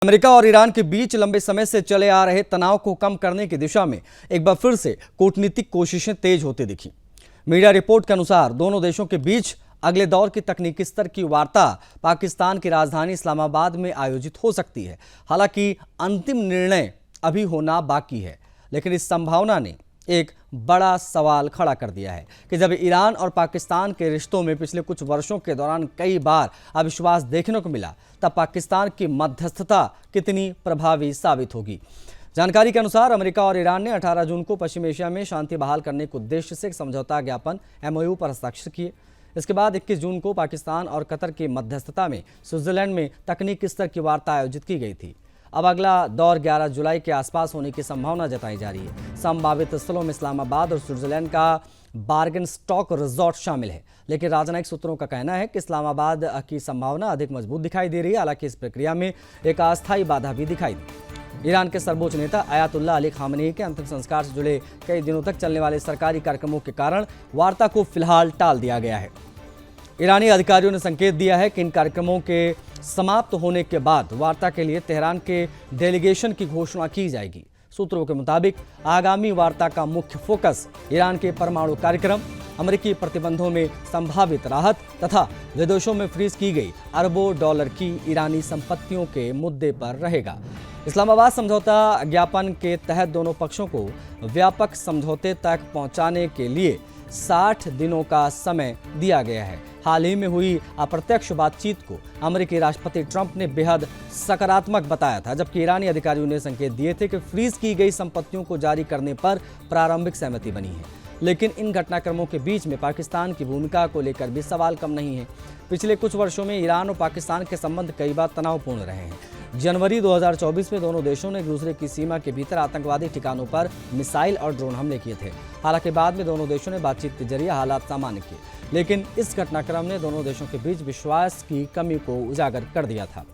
America और Iran के बीच लंबे समय से चले आ रहे तनाव को कम करने की दिशा में एक बार फिर से कूटनीतिक कोशिशें तेज होती दिखी। मीडिया रिपोर्ट के अनुसार दोनों देशों के बीच अगले दौर की तकनीकी स्तर की वार्ता पाकिस्तान की राजधानी इस्लामाबाद में आयोजित हो सकती है। हालांकि अंतिम निर्णय अभी होना बाकी है, लेकिन इस संभावना ने एक बड़ा सवाल खड़ा कर दिया है कि जब ईरान और पाकिस्तान के रिश्तों में पिछले कुछ वर्षों के दौरान कई बार अविश्वास देखने को मिला, तब पाकिस्तान की मध्यस्थता कितनी प्रभावी साबित होगी। जानकारी के अनुसार अमेरिका और ईरान ने 18 जून को पश्चिम एशिया में शांति बहाल करने के उद्देश्य से एक समझौता ज्ञापन MOU पर हस्ताक्षर किए। इसके बाद 21 जून को पाकिस्तान और कतर की मध्यस्थता में स्विट्जरलैंड में तकनीकी स्तर की वार्ता आयोजित की गई थी। अब अगला दौर 11 जुलाई के आसपास होने की संभावना जताई जा रही है। संभावित स्थलों में इस्लामाबाद और स्विट्जरलैंड का बार्गेन स्टॉक रिजॉर्ट शामिल है, लेकिन राजनयिक सूत्रों का कहना है कि इस्लामाबाद की संभावना अधिक मजबूत दिखाई दे रही है। हालांकि इस प्रक्रिया में एक अस्थायी बाधा भी दिखाई दी। ईरान के सर्वोच्च नेता अयातुल्लाह अली खामनेई के अंतिम संस्कार से जुड़े कई दिनों तक चलने वाले सरकारी कार्यक्रमों के कारण वार्ता को फिलहाल टाल दिया गया है। ईरानी अधिकारियों ने संकेत दिया है कि इन कार्यक्रमों के समाप्त होने के बाद वार्ता के लिए तेहरान के डेलीगेशन की घोषणा की जाएगी। सूत्रों के मुताबिक आगामी वार्ता का मुख्य फोकस ईरान के परमाणु कार्यक्रम, अमेरिकी प्रतिबंधों में संभावित राहत तथा विदेशों में फ्रीज की गई अरबों डॉलर की ईरानी संपत्तियों के मुद्दे पर रहेगा। इस्लामाबाद समझौता ज्ञापन के तहत दोनों पक्षों को व्यापक समझौते तक पहुंचाने के लिए 60 दिनों का समय दिया गया है। हाल ही में हुई अप्रत्यक्ष बातचीत को अमेरिकी राष्ट्रपति ट्रंप ने बेहद सकारात्मक बताया था, जबकि ईरानी अधिकारियों ने संकेत दिए थे कि फ्रीज की गई संपत्तियों को जारी करने पर प्रारंभिक सहमति बनी है। लेकिन इन घटनाक्रमों के बीच में पाकिस्तान की भूमिका को लेकर भी सवाल कम नहीं है। पिछले कुछ वर्षों में ईरान और पाकिस्तान के संबंध कई बार तनावपूर्ण रहे हैं। जनवरी 2024 में दोनों देशों ने एक दूसरे की सीमा के भीतर आतंकवादी ठिकानों पर मिसाइल और ड्रोन हमले किए थे। हालांकि बाद में दोनों देशों ने बातचीत के जरिए हालात सामान्य किए, लेकिन इस घटनाक्रम ने दोनों देशों के बीच विश्वास की कमी को उजागर कर दिया था।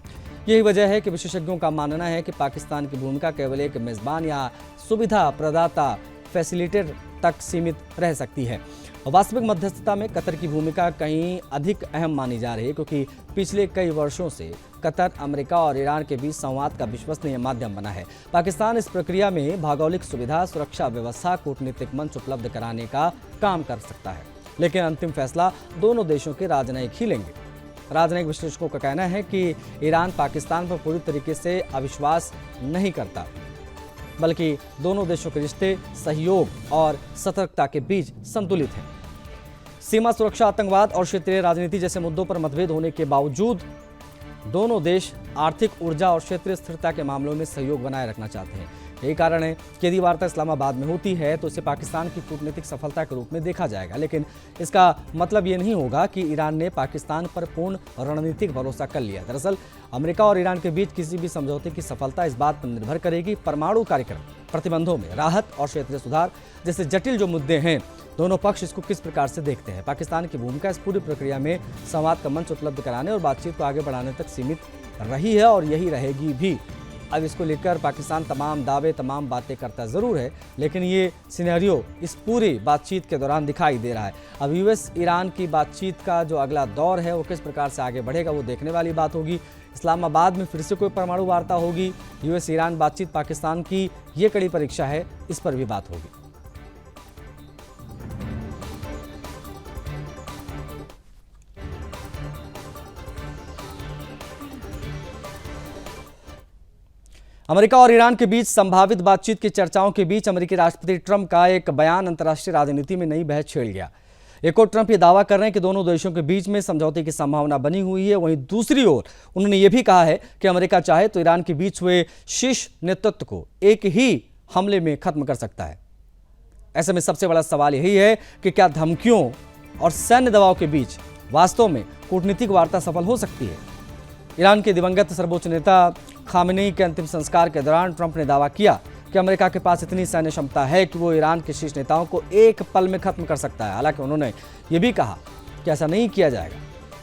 यही वजह है कि विशेषज्ञों का मानना है कि पाकिस्तान की भूमिका केवल एक मेजबान या सुविधा प्रदाता फैसिलिटेटर तक सीमित रह सकती है। वास्तविक मध्यस्थता में कतर की भूमिका कहीं अधिक अहम मानी जा रही है, क्योंकि पिछले कई वर्षों से कतर अमेरिका और ईरान के बीच संवाद का विश्वसनीय माध्यम बना है। पाकिस्तान इस प्रक्रिया में भौगोलिक सुविधा, सुरक्षा व्यवस्था, कूटनीतिक मंच उपलब्ध कराने का काम कर सकता है, लेकिन अंतिम फैसला दोनों देशों के राजनयिक ही लेंगे। राजनयिक विश्लेषकों का कहना है कि ईरान पाकिस्तान पर पूरी तरीके से अविश्वास नहीं करता, बल्कि दोनों देशों के रिश्ते सहयोग और सतर्कता के बीच संतुलित हैं। सीमा सुरक्षा, आतंकवाद और क्षेत्रीय राजनीति जैसे मुद्दों पर मतभेद होने के बावजूद दोनों देश आर्थिक, ऊर्जा और क्षेत्रीय स्थिरता के मामलों में सहयोग बनाए रखना चाहते हैं। यही कारण है कि यदि वार्ता इस्लामाबाद में होती है तो इसे पाकिस्तान की कूटनीतिक सफलता के रूप में देखा जाएगा, लेकिन इसका मतलब ये नहीं होगा कि ईरान ने पाकिस्तान पर पूर्ण रणनीतिक भरोसा कर लिया। दरअसल अमेरिका और ईरान के बीच किसी भी समझौते की सफलता इस बात पर निर्भर करेगी परमाणु कार्यक्रम, प्रतिबंधों में राहत और क्षेत्रीय सुधार जैसे जटिल जो मुद्दे हैं, दोनों पक्ष इसको किस प्रकार से देखते हैं। पाकिस्तान की भूमिका इस पूरी प्रक्रिया में संवाद का मंच उपलब्ध कराने और बातचीत को आगे बढ़ाने तक सीमित रही है और यही रहेगी भी। अब इसको लेकर पाकिस्तान तमाम दावे, तमाम बातें करता ज़रूर है, लेकिन ये सिनेरियो इस पूरी बातचीत के दौरान दिखाई दे रहा है। अब US ईरान की बातचीत का जो अगला दौर है वो किस प्रकार से आगे बढ़ेगा, वो देखने वाली बात होगी। इस्लामाबाद में फिर से कोई परमाणु वार्ता होगी, US ईरान बातचीत पाकिस्तान की ये कड़ी परीक्षा है, इस पर भी बात होगी। अमेरिका और ईरान के बीच संभावित बातचीत की चर्चाओं के बीच अमेरिकी राष्ट्रपति ट्रंप का एक बयान अंतर्राष्ट्रीय राजनीति में नई बहस छेड़ गया। एक और ट्रंप ये दावा कर रहे हैं कि दोनों देशों के बीच में समझौते की संभावना बनी हुई है, वहीं दूसरी ओर उन्होंने ये भी कहा है कि अमेरिका चाहे तो ईरान के बीच हुए शीर्ष नेतृत्व को एक ही हमले में खत्म कर सकता है। ऐसे में सबसे बड़ा सवाल यही है कि क्या धमकियों और सैन्य दबाव के बीच वास्तव में कूटनीतिक वार्ता सफल हो सकती है। ईरान के दिवंगत सर्वोच्च नेता खामेनेई के अंतिम संस्कार के दौरान ट्रंप ने दावा किया कि अमेरिका के पास इतनी सैन्य क्षमता है कि वो ईरान के शीर्ष नेताओं को एक पल में खत्म कर सकता है। हालांकि उन्होंने ये भी कहा कि ऐसा नहीं किया जाएगा,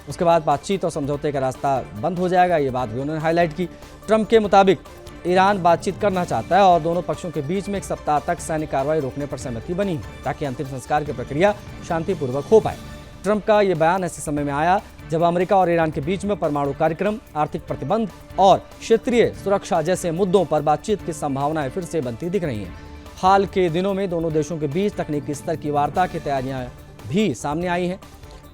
उसके बाद बातचीत और समझौते का रास्ता बंद हो जाएगा। ये बात भी उन्होंने हाईलाइट की। ट्रंप के मुताबिक ईरान बातचीत करना चाहता है और दोनों पक्षों के बीच में एक सप्ताह तक सैन्य कार्रवाई रोकने पर सहमति बनी, ताकि अंतिम संस्कार की प्रक्रिया शांतिपूर्वक हो पाए। ट्रंप का ये बयान ऐसे समय में आया जब अमेरिका और ईरान के बीच में परमाणु कार्यक्रम, आर्थिक प्रतिबंध और क्षेत्रीय सुरक्षा जैसे मुद्दों पर बातचीत की संभावनाएं फिर से बनती दिख रही हैं। हाल के दिनों में दोनों देशों के बीच तकनीकी स्तर की वार्ता की तैयारियां भी सामने आई हैं,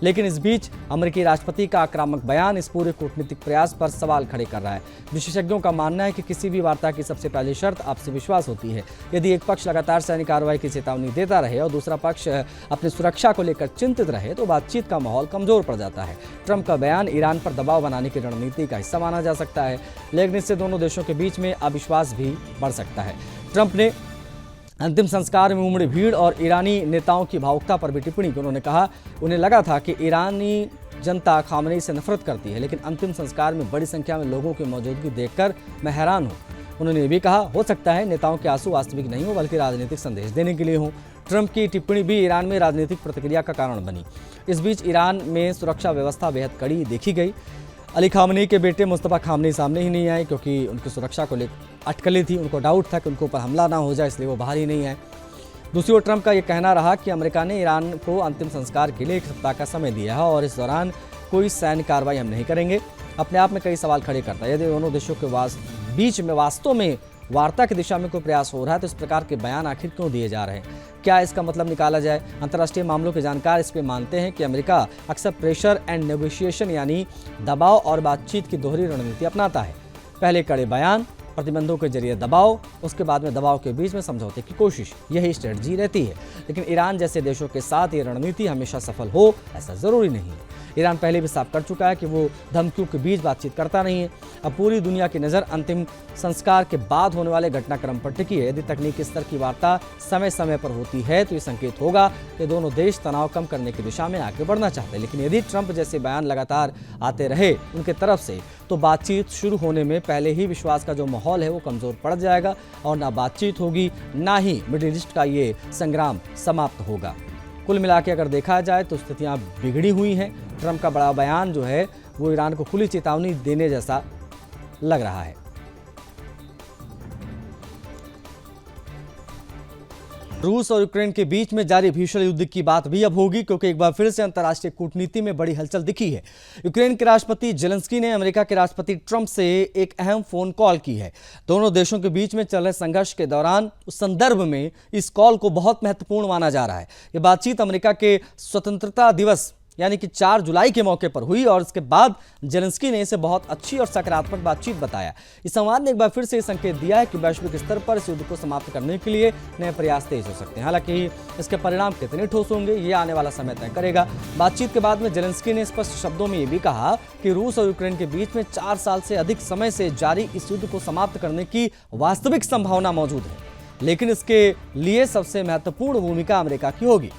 लेकिन इस बीच अमेरिकी राष्ट्रपति का आक्रामक बयान इस पूरे कूटनीतिक प्रयास पर सवाल खड़े कर रहा है। विशेषज्ञों का मानना है कि किसी भी वार्ता की सबसे पहली शर्त आपसी विश्वास होती है। यदि एक पक्ष लगातार सैनिक कार्रवाई की चेतावनी देता रहे और दूसरा पक्ष अपनी सुरक्षा को लेकर चिंतित रहे तो बातचीत का माहौल कमजोर पड़ जाता है। ट्रंप का बयान ईरान पर दबाव बनाने की रणनीति का हिस्सा माना जा सकता है, लेकिन इससे दोनों देशों के बीच में अविश्वास भी बढ़ सकता है। ट्रंप ने अंतिम संस्कार में उमड़ी भीड़ और ईरानी नेताओं की भावुकता पर भी टिप्पणी की। उन्होंने कहा उन्हें लगा था कि ईरानी जनता खामनेई से नफरत करती है, लेकिन अंतिम संस्कार में बड़ी संख्या में लोगों की मौजूदगी देखकर मैं हैरान हूँ। उन्होंने ये भी कहा हो सकता है नेताओं के आंसू वास्तविक नहीं हो बल्कि राजनीतिक संदेश देने के लिए हो। ट्रंप की टिप्पणी भी ईरान में राजनीतिक प्रतिक्रिया का कारण बनी। इस बीच ईरान में सुरक्षा व्यवस्था बेहद कड़ी देखी गई। अली खामनेई के बेटे मुस्तफा खामनेई सामने ही नहीं आए क्योंकि उनकी सुरक्षा को लेकर अटकलें थी। उनको डाउट था कि उनके ऊपर हमला ना हो जाए, इसलिए वो बाहर ही नहीं आए। दूसरी ओर ट्रंप का ये कहना रहा कि अमेरिका ने ईरान को अंतिम संस्कार के लिए 1 सप्ताह का समय दिया है और इस दौरान कोई सैन्य कार्रवाई हम नहीं करेंगे। अपने आप में कई सवाल खड़े करता है। यदि दोनों देशों के बीच में वास्तव में वार्ता की दिशा में कोई प्रयास हो रहा है तो इस प्रकार के बयान आखिर क्यों दिए जा रहे हैं? क्या इसका मतलब निकाला जाए? अंतर्राष्ट्रीय मामलों के जानकार इस पे मानते हैं कि अमेरिका अक्सर प्रेशर एंड नेगोशिएशन यानी दबाव और बातचीत की दोहरी रणनीति अपनाता है। पहले कड़े बयान, प्रतिबंधों के जरिए दबाव, उसके बाद में दबाव के बीच में समझौते की कोशिश, यही स्ट्रेटजी रहती है। लेकिन ईरान जैसे देशों के साथ ये रणनीति हमेशा सफल हो ऐसा जरूरी नहीं है। ईरान पहले भी साफ कर चुका है कि वो धमकियों के बीच बातचीत करता नहीं है। अब पूरी दुनिया की नज़र अंतिम संस्कार के बाद होने वाले घटनाक्रम पर टिकी है। यदि तकनीकी स्तर की वार्ता समय समय पर होती है तो ये संकेत होगा कि दोनों देश तनाव कम करने की दिशा में आगे बढ़ना चाहते हैं। लेकिन यदि ट्रंप जैसे बयान लगातार आते रहे उनके तरफ से तो बातचीत शुरू होने में पहले ही विश्वास का जो माहौल है वो कमज़ोर पड़ जाएगा और ना बातचीत होगी ना ही मिडिल ईस्ट का ये संग्राम समाप्त होगा। कुल मिला के अगर देखा जाए तो स्थितियां बिगड़ी हुई हैं। ट्रंप का बड़ा बयान जो है वो ईरान को खुली चेतावनी देने जैसा लग रहा है। रूस और यूक्रेन के बीच में जारी भीषण युद्ध की बात भी अब होगी क्योंकि एक बार फिर से अंतर्राष्ट्रीय कूटनीति में बड़ी हलचल दिखी है। यूक्रेन के राष्ट्रपति जेलेंस्की ने अमेरिका के राष्ट्रपति ट्रंप से एक अहम फोन कॉल की है। दोनों देशों के बीच में चल रहे संघर्ष के दौरान उस संदर्भ में इस कॉल को बहुत महत्वपूर्ण माना जा रहा है। ये बातचीत अमेरिका के स्वतंत्रता दिवस यानी कि 4 जुलाई के मौके पर हुई और इसके बाद जेलेंस्की ने इसे बहुत अच्छी और सकारात्मक बातचीत बताया। इस संवाद ने एक बार फिर से संकेत दिया है कि वैश्विक स्तर पर इस युद्ध को समाप्त करने के लिए नए प्रयास तेज हो सकते हैं। हालांकि इसके परिणाम कितने ठोस होंगे ये आने वाला समय तय करेगा। बातचीत के बाद में जेलेंस्की ने स्पष्ट शब्दों में ये भी कहा कि रूस और यूक्रेन के बीच में 4 साल से अधिक समय से जारी इस युद्ध को समाप्त करने की वास्तविक संभावना मौजूद है, लेकिन इसके लिए सबसे महत्वपूर्ण भूमिका अमेरिका की होगी।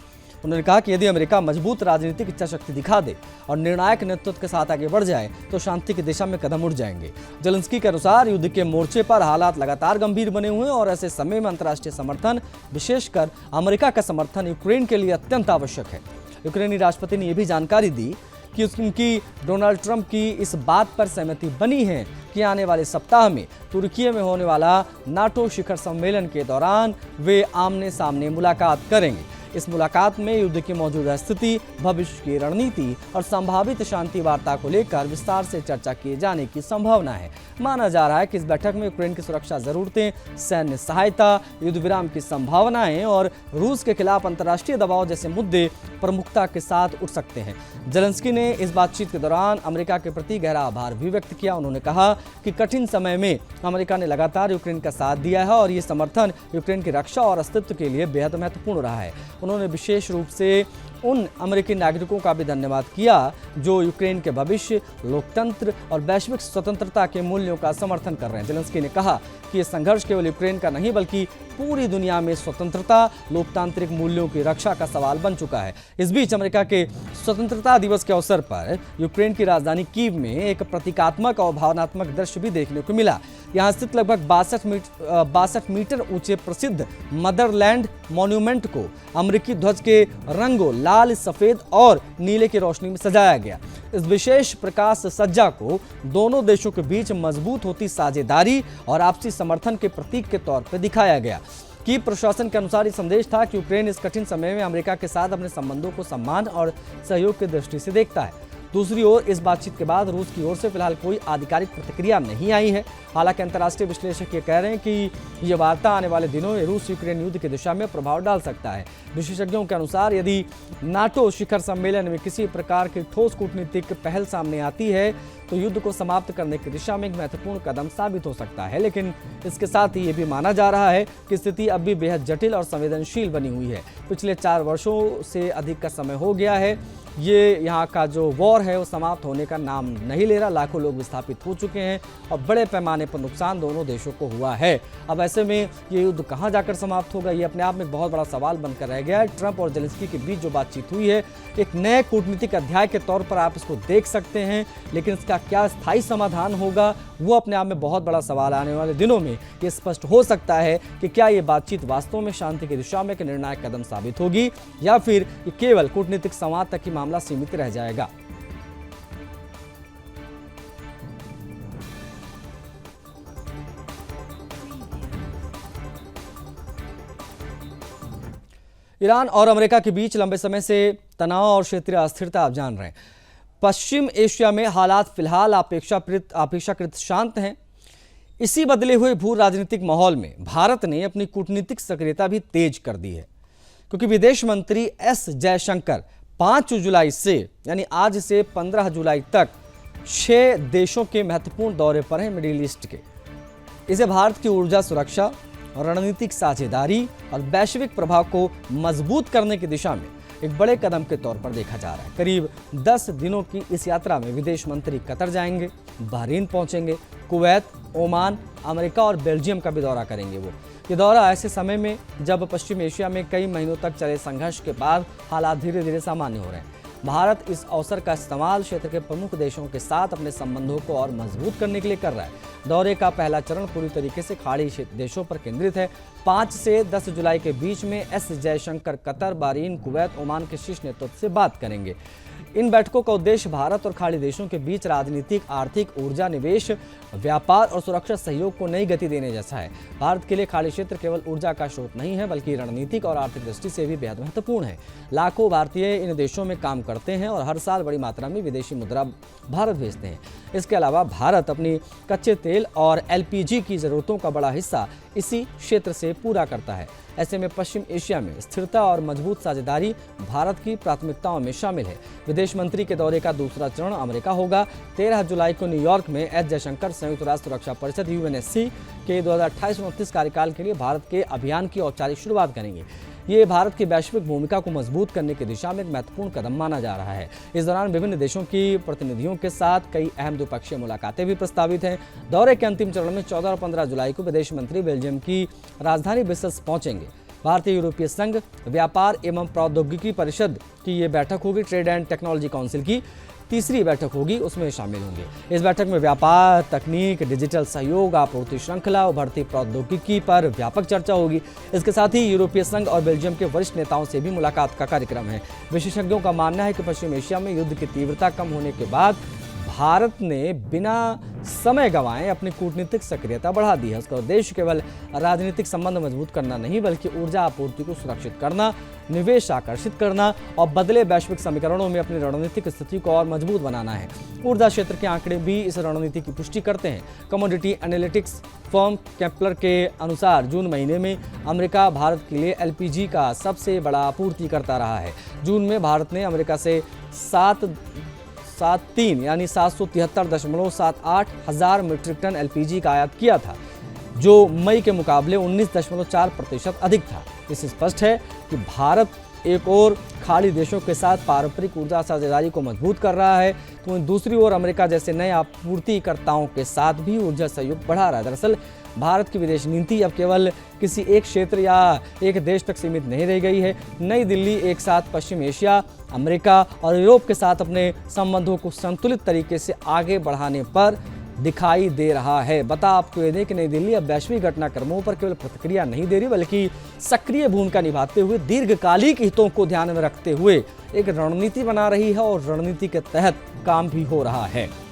उन्होंने कहा कि यदि अमेरिका मजबूत राजनीतिक इच्छा शक्ति दिखा दे और निर्णायक नेतृत्व के साथ आगे बढ़ जाए तो शांति की दिशा में कदम उठ जाएंगे। जेलेंस्की के अनुसार युद्ध के मोर्चे पर हालात लगातार गंभीर बने हुए हैं और ऐसे समय में अंतर्राष्ट्रीय समर्थन, विशेषकर अमेरिका का समर्थन यूक्रेन के लिए अत्यंत आवश्यक है। यूक्रेनी राष्ट्रपति ने यह भी जानकारी दी कि उनकी डोनाल्ड ट्रंप की इस बात पर सहमति बनी है कि आने वाले सप्ताह में तुर्की में होने वाला नाटो शिखर सम्मेलन के दौरान वे आमने सामने मुलाकात करेंगे। इस मुलाकात में युद्ध की मौजूदा स्थिति, भविष्य की रणनीति और संभावित शांति वार्ता को लेकर विस्तार से चर्चा किए जाने की संभावना है। माना जा रहा है कि इस बैठक में यूक्रेन की सुरक्षा जरूरतें, सैन्य सहायता, युद्ध विराम की संभावनाएं और रूस के खिलाफ अंतर्राष्ट्रीय दबाव जैसे मुद्दे प्रमुखता के साथ उठ सकते हैं। जेलेंस्की ने इस बातचीत के दौरान अमेरिका के प्रति गहरा आभार भी व्यक्त किया। उन्होंने कहा कि कठिन समय में अमेरिका ने लगातार यूक्रेन का साथ दिया है और ये समर्थन यूक्रेन की रक्षा और अस्तित्व के लिए बेहद महत्वपूर्ण रहा है। उन्होंने विशेष रूप से उन अमेरिकी नागरिकों का भी धन्यवाद किया जो यूक्रेन के भविष्य, लोकतंत्र और वैश्विक स्वतंत्रता के मूल्यों का समर्थन कर रहे हैं। जेलेंस्की ने कहा कि यह संघर्ष केवल यूक्रेन का नहीं बल्कि पूरी दुनिया में स्वतंत्रता, लोकतांत्रिक मूल्यों की रक्षा का सवाल बन चुका है। इस बीच अमेरिका के स्वतंत्रता दिवस के अवसर पर यूक्रेन की राजधानी कीव में एक प्रतीकात्मक और भावनात्मक दृश्य भी देखने को मिला। यहाँ स्थित लगभग 62 मीटर ऊंचे प्रसिद्ध मदरलैंड मॉन्यूमेंट को अमेरिकी ध्वज के रंगों लाल, सफेद और नीले की रोशनी में सजाया गया। इस विशेष प्रकाश सज्जा को दोनों देशों के बीच मजबूत होती साझेदारी और आपसी समर्थन के प्रतीक के तौर पर दिखाया गया। कीव प्रशासन के अनुसार ये संदेश था कि यूक्रेन इस कठिन समय में अमेरिका के साथ अपने संबंधों को सम्मान और सहयोग की दृष्टि से देखता है। दूसरी ओर इस बातचीत के बाद रूस की ओर से फिलहाल कोई आधिकारिक प्रतिक्रिया नहीं आई है। हालांकि अंतर्राष्ट्रीय विश्लेषक ये कह रहे हैं कि ये वार्ता आने वाले दिनों में रूस यूक्रेन युद्ध की दिशा में प्रभाव डाल सकता है। विशेषज्ञों के अनुसार यदि नाटो शिखर सम्मेलन में किसी प्रकार की ठोस कूटनीतिक पहल सामने आती है तो युद्ध को समाप्त करने की दिशा में एक महत्वपूर्ण कदम साबित हो सकता है। लेकिन इसके साथ ही ये भी माना जा रहा है कि स्थिति अब भी बेहद जटिल और संवेदनशील बनी हुई है। पिछले 4 वर्षों से अधिक का समय हो गया है ये यहाँ का जो वॉर है वो समाप्त होने का नाम नहीं ले रहा। लाखों लोग विस्थापित हो चुके हैं और बड़े पैमाने पर नुकसान दोनों देशों को हुआ है। अब ऐसे में ये युद्ध कहाँ जाकर समाप्त होगा, ये अपने आप में एक बहुत बड़ा सवाल बनकर रह गया है। ट्रंप और जेलेंस्की के बीच जो बातचीत हुई है एक नए कूटनीतिक अध्याय के तौर पर आप इसको देख सकते हैं, लेकिन इसका क्या स्थायी समाधान होगा वो अपने आप में बहुत बड़ा सवाल। आने वाले दिनों में ये स्पष्ट हो सकता है कि क्या ये बातचीत वास्तव में शांति की दिशा में एक निर्णायक कदम साबित होगी या फिर ये केवल कूटनीतिक संवाद तक ही मामला सीमित रह जाएगा। ईरान और अमेरिका के बीच लंबे समय से तनाव और क्षेत्रीय अस्थिरता आप जान रहे हैं। पश्चिम एशिया में हालात फिलहाल अपेक्षाकृत शांत हैं। इसी बदले हुए भू राजनीतिक माहौल में भारत ने अपनी कूटनीतिक सक्रियता भी तेज कर दी है, क्योंकि विदेश मंत्री एस जयशंकर 5 जुलाई से यानी आज से 15 जुलाई तक 6 देशों के महत्वपूर्ण दौरे पर हैं मिडिल ईस्ट के। इसे भारत की ऊर्जा सुरक्षा, रणनीतिक साझेदारी और वैश्विक प्रभाव को मजबूत करने की दिशा में एक बड़े कदम के तौर पर देखा जा रहा है। करीब 10 दिनों की इस यात्रा में विदेश मंत्री कतर जाएंगे, बहरीन पहुंचेंगे, कुवैत, ओमान, अमेरिका और बेल्जियम का भी दौरा करेंगे। ये दौरा ऐसे समय में जब पश्चिम एशिया में कई महीनों तक चले संघर्ष के बाद हालात धीरे धीरे सामान्य हो रहे हैं। भारत इस अवसर का इस्तेमाल क्षेत्र के प्रमुख देशों के साथ अपने संबंधों को और मजबूत करने के लिए कर रहा है। दौरे का पहला चरण पूरी तरीके से खाड़ी देशों पर केंद्रित है। 5 से 10 जुलाई के बीच में S Jaishankar Qatar, Bahrain, Kuwait, Oman के शीर्ष नेतृत्व से बात करेंगे। इन बैठकों का उद्देश्य भारत और खाड़ी देशों के बीच राजनीतिक, आर्थिक, ऊर्जा, निवेश, व्यापार और सुरक्षा सहयोग को नई गति देने जैसा है। भारत के लिए खाड़ी क्षेत्र केवल ऊर्जा का स्रोत नहीं है, बल्कि रणनीतिक और आर्थिक दृष्टि से भी बेहद महत्वपूर्ण है। लाखों भारतीय इन देशों में काम करते हैं और हर साल बड़ी मात्रा में विदेशी मुद्रा भारत भेजते हैं। इसके अलावा भारत अपनी कच्चे तेल और एलपीजी की जरूरतों का बड़ा हिस्सा इसी क्षेत्र से पूरा करता है। ऐसे में पश्चिम एशिया में स्थिरता और मजबूत साझेदारी भारत की प्राथमिकताओं में शामिल है। विदेश मंत्री के दौरे का दूसरा चरण अमेरिका होगा। 13 जुलाई को न्यूयॉर्क में एस जयशंकर संयुक्त राष्ट्र सुरक्षा परिषद यूएनएससी के 2028-29 कार्यकाल के लिए भारत के अभियान की औपचारिक शुरुआत करेंगे। ये भारत की वैश्विक भूमिका को मजबूत करने की दिशा में एक महत्वपूर्ण कदम माना जा रहा है। इस दौरान विभिन्न देशों की प्रतिनिधियों के साथ कई अहम द्विपक्षीय मुलाकातें भी प्रस्तावित हैं। दौरे के अंतिम चरण में 14 और 15 जुलाई को विदेश मंत्री बेल्जियम की राजधानी ब्रसेल्स पहुंचेंगे। भारतीय यूरोपीय संघ, व्यापार एवं प्रौद्योगिकी परिषद की ये बैठक होगी। ट्रेड एंड टेक्नोलॉजी काउंसिल की तीसरी बैठक होगी, उसमें शामिल होंगे। इस बैठक में व्यापार, तकनीक, डिजिटल सहयोग, आपूर्ति श्रृंखला, उभरती प्रौद्योगिकी पर व्यापक चर्चा होगी। इसके साथ ही यूरोपीय संघ और बेल्जियम के वरिष्ठ नेताओं से भी मुलाकात का कार्यक्रम है। विशेषज्ञों का मानना है कि पश्चिम एशिया में युद्ध की तीव्रता कम होने के बाद भारत ने बिना समय गंवाए अपनी कूटनीतिक सक्रियता बढ़ा दी है। उसका उद्देश्य केवल राजनीतिक संबंध मजबूत करना नहीं, बल्कि ऊर्जा आपूर्ति को सुरक्षित करना, निवेश आकर्षित करना और बदले वैश्विक समीकरणों में अपनी रणनीतिक स्थिति को और मजबूत बनाना है। ऊर्जा क्षेत्र के आंकड़े भी इस रणनीति की पुष्टि करते हैं। कमोडिटी एनालिटिक्स फर्म केपलर के अनुसार जून महीने में अमेरिका भारत के लिए एलपीजी का सबसे बड़ा आपूर्तिकर्ता रहा है। जून में भारत ने अमेरिका से 773 यानी 773.78 हजार मीट्रिक टन एलपीजी का आयात किया था, जो मई के मुकाबले 19.4% अधिक था। इससे स्पष्ट है कि भारत एक और खाड़ी देशों के साथ पारंपरिक ऊर्जा साझेदारी को मजबूत कर रहा है, तो दूसरी ओर अमेरिका जैसे नए आपूर्तिकर्ताओं के साथ भी ऊर्जा सहयोग बढ़ा रहा है। दरअसल भारत की विदेश नीति अब केवल किसी एक क्षेत्र या एक देश तक सीमित नहीं रह गई है। नई दिल्ली एक साथ पश्चिम एशिया, अमेरिका और यूरोप के साथ अपने संबंधों को संतुलित तरीके से आगे बढ़ाने पर दिखाई दे रहा है। बता आपको ये दें कि नई दिल्ली अब वैश्विक घटनाक्रमों पर केवल प्रतिक्रिया नहीं दे रही, बल्कि सक्रिय भूमिका निभाते हुए दीर्घकालिक हितों को ध्यान में रखते हुए एक रणनीति बना रही है और रणनीति के तहत काम भी हो रहा है।